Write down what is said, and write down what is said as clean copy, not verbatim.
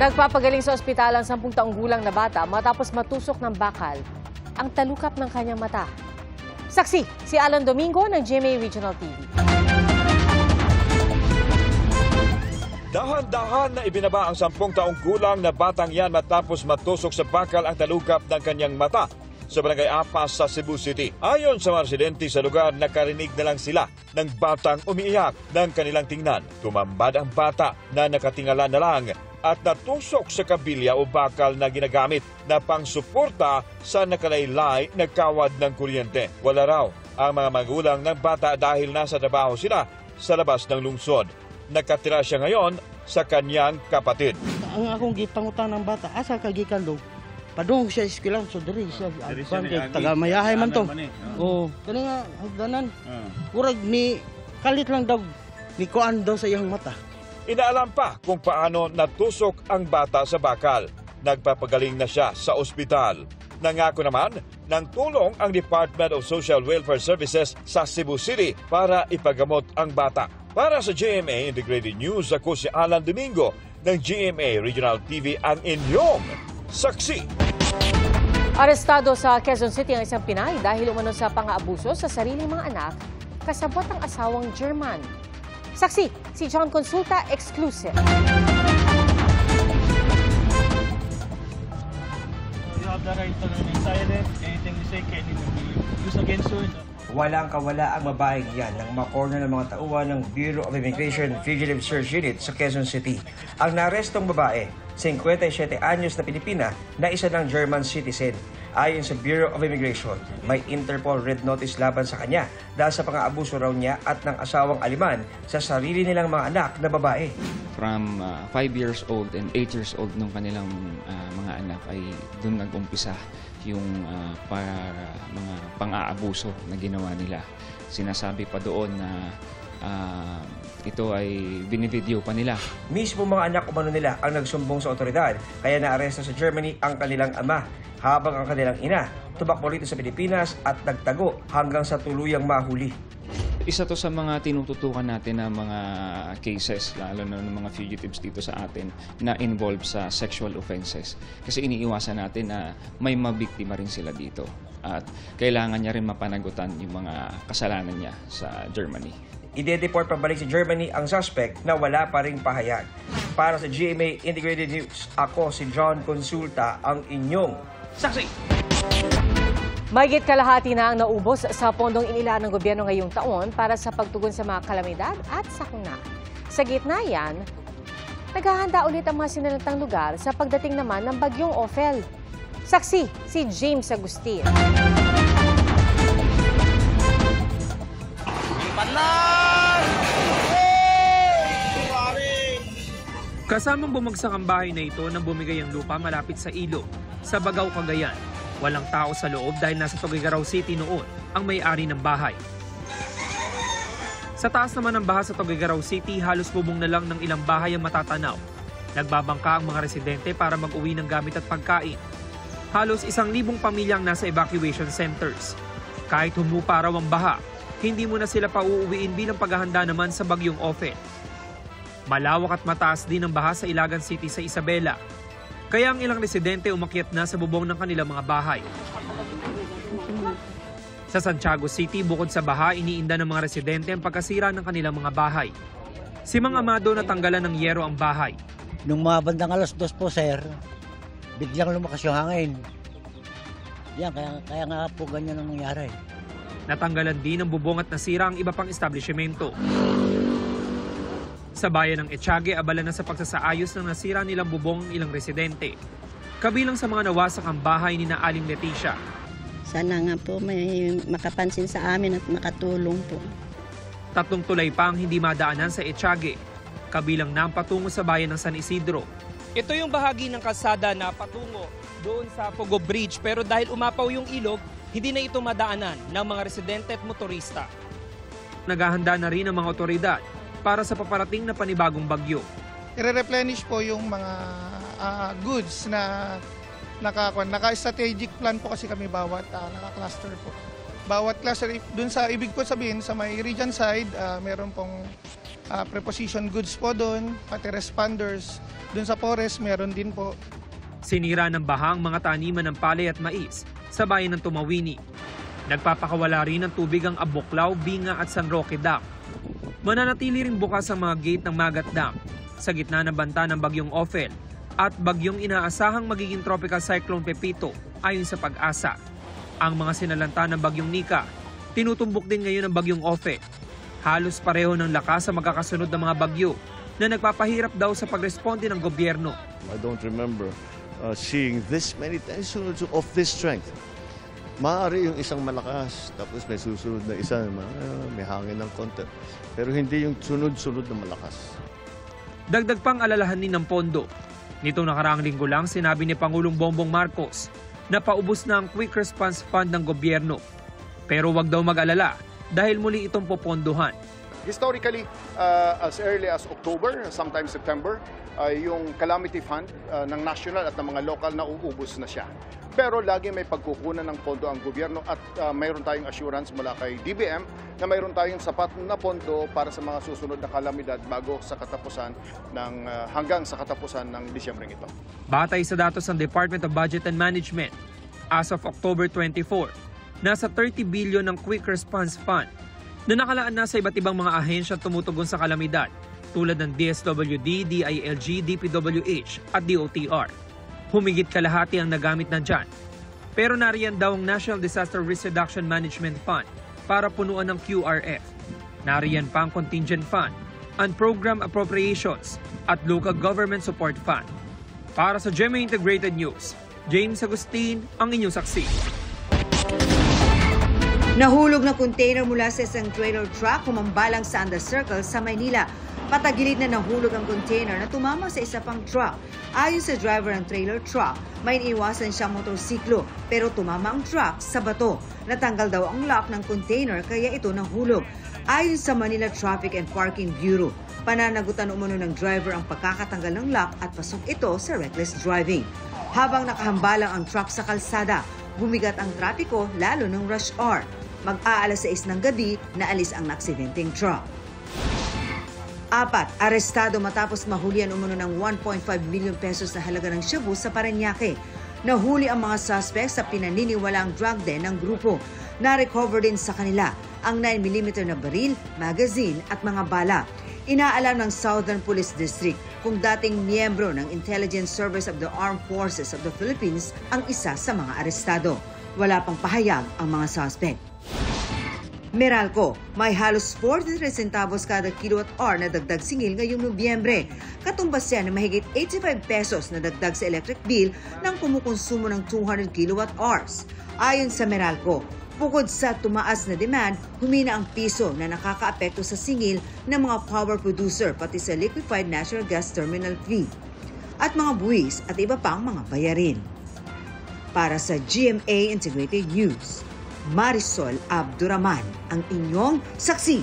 Nagpapagaling sa ospital ang 10 taong gulang na bata matapos matusok ng bakal ang talukap ng kanyang mata. Saksi, si Alan Domingo ng GMA Regional TV. Dahan-dahan na ibinaba ang 10 taong gulang na batang yan matapos matusok sa bakal ang talukap ng kanyang mata sa Barangay Apas sa Cebu City. Ayon sa mga residente sa lugar, nakarinig na lang sila ng batang umiiyak ng kanilang tingnan. Tumambad ang bata na nakatingala na lang at natusok sa kabilya o bakal na ginagamit na pangsuporta sa nakalaylay na kawad ng kuryente. Wala raw ang mga magulang ng bata dahil nasa trabaho sila sa labas ng lungsod. Nakatira siya ngayon sa kanyang kapatid. Ang akong gipangutang ng bata, asa kagikan do? Padung siya eskwela, so diri siya taga mayahay man to. Oo, kani nga hagdanan. Kurag ni kalit lang daw ni kuan daw sa iyang mata. Inaalam pa kung paano natusok ang bata sa bakal. Nagpapagaling na siya sa ospital. Nangako naman ng tulong ang Department of Social Welfare Services sa Cebu City para ipagamot ang bata. Para sa GMA Integrated News, ako si Alan Domingo ng GMA Regional TV, ang inyong saksi. Arestado sa Quezon City ang isang Pinay dahil umano sa pang-aabuso sa sariling mga anak kasabot ng asawang German. Saksi, si John Consulta, exclusive. You have the right to remain silent. Anything you say can be used against you. Walang kawala ang babaeng yan nang makorner ng mga tauhan ng Bureau of Immigration Fugitive Search Unit sa Quezon City. Ang narestong babae, 57 anyos na Pilipina na isa ng German citizen. Ayon sa Bureau of Immigration, may Interpol Red Notice laban sa kanya dahil sa pang-aabuso raw niya at ng asawang aliman sa sarili nilang mga anak na babae. From 5 years old and 8 years old nung kanilang mga anak ay doon nag-umpisa yung mga pang-aabuso na ginawa nila. Sinasabi pa doon na ito ay binivideo pa nila. Mismo mga anak umano nila ang nagsumbong sa otoridad, kaya naaresto sa Germany ang kanilang ama, habang ang kanilang ina tumakbo rito sa Pilipinas at nagtago hanggang sa tuluyang mahuli. Isa to sa mga tinututukan natin na mga cases, lalo na ng mga fugitives dito sa atin, na involved sa sexual offenses. Kasi iniiwasan natin na may mabiktima rin sila dito. At kailangan niya rin mapanagutan yung mga kasalanan niya sa Germany. Ide-deport pabalik sa Germany ang suspect na wala pa ring pahayag. Para sa GMA Integrated News, ako si John Consulta, ang inyong saksi. Mahigit kalahati na ang naubos sa pondong inilaan ng gobyerno ngayong taon para sa pagtugon sa mga kalamidad at sakuna. Sa gitna yan, naghahanda ulit ang mga sinalantang lugar sa pagdating naman ng bagyong Ophel. Saksi, si James Agustin. Kasamang bumagsak ang bahay na ito nang bumigay ang lupa malapit sa ilog, sa Bagaw, Cagayan. Walang tao sa loob dahil nasa Tuguegarao City noon ang may-ari ng bahay. Sa taas naman ng baha sa Tuguegarao City, halos bubong na lang ng ilang bahay ang matatanaw. Nagbabangka ang mga residente para mag-uwi ng gamit at pagkain. Halos 1,000 pamilyang nasa evacuation centers. Kahit humupa raw ang baha, hindi mo na sila pauuwiin bilang paghahanda naman sa bagyong Ophel. Malawak at mataas din ang baha sa Ilagan City sa Isabela. Kaya ang ilang residente umakyat na sa bubong ng kanilang mga bahay. Sa Santiago City, bukod sa baha, iniinda ng mga residente ang pagkasira ng kanilang mga bahay. Si Mang Amado natanggalan ng yero ang bahay. Nung mga bandang 2:00 po, sir, biglang lumakas yung hangin. Yan, kaya nga po ganyan ang nangyari. Natanggalan din ng bubong at nasira ang iba pang establishmento. Sa bayan ng Etiague, abala na sa pagsasaayos ng nasira nilang bubong ng ilang residente. Kabilang sa mga nawasak ang bahay ni na Aling Leticia. Sana nga po may makapansin sa amin at makatulong po. 3 tulay pa ang hindi madaanan sa Etiague. Kabilang na ang patungo sa bayan ng San Isidro. Ito yung bahagi ng kalsada na patungo doon sa Pogo Bridge, pero dahil umapaw yung ilog, hindi na ito madaanan ng mga residente at motorista. Naghahanda na rin ang mga otoridad para sa paparating na panibagong bagyo. I-replenish po yung mga goods na naka-strategic plan po kasi kami bawat naka-cluster po. Bawat cluster, dun sa ibig ko sabihin sa may region side, meron pong preposition goods po doon, pati responders. Doon sa forest, meron din po. Sinira ng baha ang mga taniman ng palay at mais sa bayan ng Tumawini. Nagpapakawala rin ng tubig ang Abuklaw, Binga at San Roque Dam. Mananatili ring bukas ang mga gate ng Magat Dam sa gitna ng banta ng Bagyong Ophel at bagyong inaasahang magiging tropical cyclone Pepito ayon sa Pag-asa. Ang mga sinalanta ng Bagyong Nika, tinutumbok din ngayon ng Bagyong Ophel. Halos pareho ng lakas sa magkakasunod ng mga bagyo na nagpapahirap daw sa pagresponde ng gobyerno. I don't remember seeing this many typhoons of this strength. Maaari yung isang malakas, tapos may susunod na isa, may hangin ng konti. Pero hindi yung sunod-sunod na malakas. Dagdag pang alalahanin ng pondo. Nitong nakaraang linggo lang, sinabi ni Pangulong Bongbong Marcos na paubos na ang Quick Response Fund ng gobyerno. Pero wag daw mag-alala dahil muli itong popondohan. Historically, as early as October, sometimes September, yung calamity fund ng national at ng mga local na uubos na siya. Pero lagi may pagkukunan ng pondo ang gobyerno at mayroon tayong assurance mula kay DBM na mayroon tayong sapat na pondo para sa mga susunod na kalamidad bago sa katapusan ng hanggang sa katapusan ng Disyembre ito. Batay sa datos ng Department of Budget and Management, as of October 24, nasa 30 billion ng Quick Response Fund na nakalaan na sa iba't ibang mga ahensya tumutugon sa kalamidad tulad ng DSWD, DILG, DPWH at DOTR. Humigit kalahati ang nagamit na dyan. Pero nariyan daw ang National Disaster Risk Reduction Management Fund para punuan ng QRF. Nariyan pa ang Contingent Fund, ang Program Appropriations at Local Government Support Fund. Para sa GMA Integrated News, James Agustin ang inyong saksi. Nahulog na container mula sa isang trailer truck humambalang sa Andes Circle sa Maynila. Patagilid na nahulog ang container na tumama sa isa pang truck. Ayon sa driver ng trailer truck, may iniiwasan siyang motorsiklo pero tumama ang truck sa bato. Natanggal daw ang lock ng container kaya ito nahulog. Ayon sa Manila Traffic and Parking Bureau, pananagutan umano ng driver ang pagkakatanggal ng lock at pasok ito sa reckless driving. Habang nakahambalang ang truck sa kalsada, bumigat ang trapiko lalo ng rush hour. Mag-aalas 6 ng gabi na alis ang naksidenteng truck. 4, arestado matapos mahulihan umano ng 1.5 million pesos na halaga ng shabu sa Parañaque. Nahuli ang mga suspects sa pinaniniwalaang drug den ng grupo. Na-recover din sa kanila ang 9mm na baril, magazine at mga bala. Inaalam ng Southern Police District kung dating miyembro ng Intelligence Service of the Armed Forces of the Philippines ang isa sa mga arestado. Wala pang pahayag ang mga suspect. Meralco, may halos 43 centavos kada kilowatt-hour na dagdag singil ngayong Nobyembre. Katumbas yan na mahigit 85 pesos na dagdag sa electric bill ng kumukonsumo ng 200 kilowatt-hours. Ayon sa Meralco, bukod sa tumaas na demand, humina ang piso na nakakaapekto sa singil ng mga power producer pati sa liquefied natural gas terminal fee at mga buwis at iba pang mga bayarin. Para sa GMA Integrated News, Marisol Abduraman, ang inyong saksi.